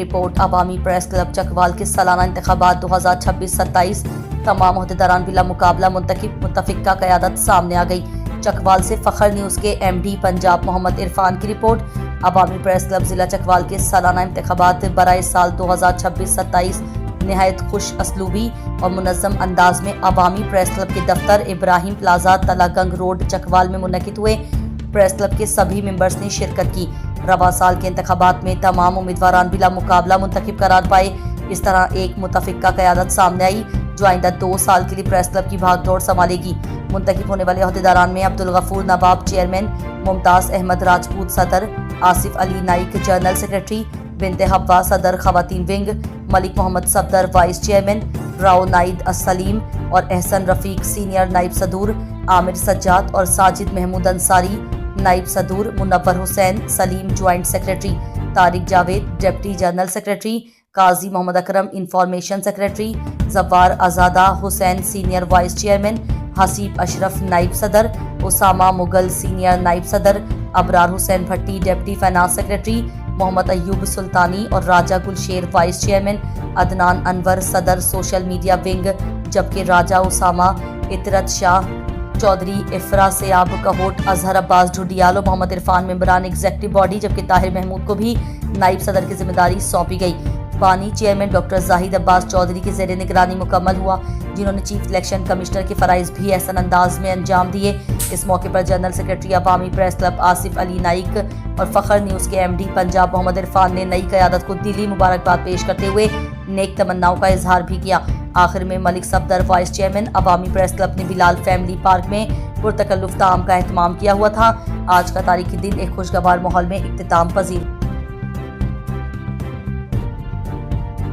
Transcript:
Report عوامی press club Chakwal کے سالانہ انتخابات 2026-27 تمام عہدیداران بلا مقابلہ منتخب، متفقہ قیادت سامنے آ گئی۔ چکوال سے فخر نیوز کے ایم ڈی پنجاب محمد عرفان کی رپورٹ۔ عوامی پریس کلب ضلع چکوال کے سالانہ انتخابات برائے سال 2026-27 نہایت خوش اسلوبی اور منظم انداز میں عوامی پریس کلب کے دفتر ابراہیم پلازا تلا گنگ روڈ چکوال میں منعقد ہوئے۔ پریس کلب کے سبھی ممبرز نے شرکت کی۔ رواں سال کے انتخابات میں تمام امیدواران بلا مقابلہ منتخب قرار پائے۔ اس طرح ایک متفقہ قیادت سامنے آئی جو آئندہ 2 سال کے لیے پریس کلب کی بھاگ دوڑ سنبھالے گی۔ منتخب ہونے والے عہدیداران میں عبدالغفور نواب چیئرمین، ممتاز احمد راجپوت صدر، آصف علی نائک جنرل سیکریٹری، بنت حوا صدر خواتین ونگ، ملک محمد صفدر وائس چیئرمین، راؤ نائد السلیم اور احسن رفیق سینئر نائب صدور، عامر سجاد اور ساجد محمود انصاری نائب صدور، Munawar Hussain Saleem joint secretary, Tariq Javed deputy general secretary, Qazi Muhammad Akram information secretary, Zawar Azada Hussain senior vice chairman, Haseeb Ashraf نائب صدر، اسامہ مغل سینئر نائب صدر، Abrar Hussain Bhatti deputy finance secretary, Muhammad Ayub Sultani اور راجہ گلشیر وائس چیئرمین، عدنان انور صدر سوشل میڈیا ونگ، جبکہ راجہ اسامہ، اطرت شاہ چودھری، افرا سیاب کہوٹ، اظہر عباس ڈھڈیال اور محمد عرفان ممبران ایگزیکٹو باڈی، جبکہ طاہر محمود کو بھی نائب صدر کی ذمہ داری سونپی گئی۔ بانی چیئرمین ڈاکٹر زاہد عباس چودھری کی زیر نگرانی مکمل ہوا، جنہوں نے چیف الیکشن کمشنر کے فرائض بھی احسن انداز میں انجام دیے۔ اس موقع پر جنرل سیکریٹری عوامی پریس کلب آصف علی نائک اور فخر نیوز کے ایم ڈی پنجاب محمد عرفان نے نئی قیادت کو دلی مبارکباد پیش کرتے ہوئے نیک تمناؤں کا اظہار بھی کیا۔ آخر میں ملک صفدر وائس چیئرمین عوامی پریس کلب نے بلال فیملی پارک میں پرتکلف طعام کا اہتمام کیا ہوا تھا۔ آج کا تاریخی دن ایک خوشگوار ماحول میں اختتام پذیر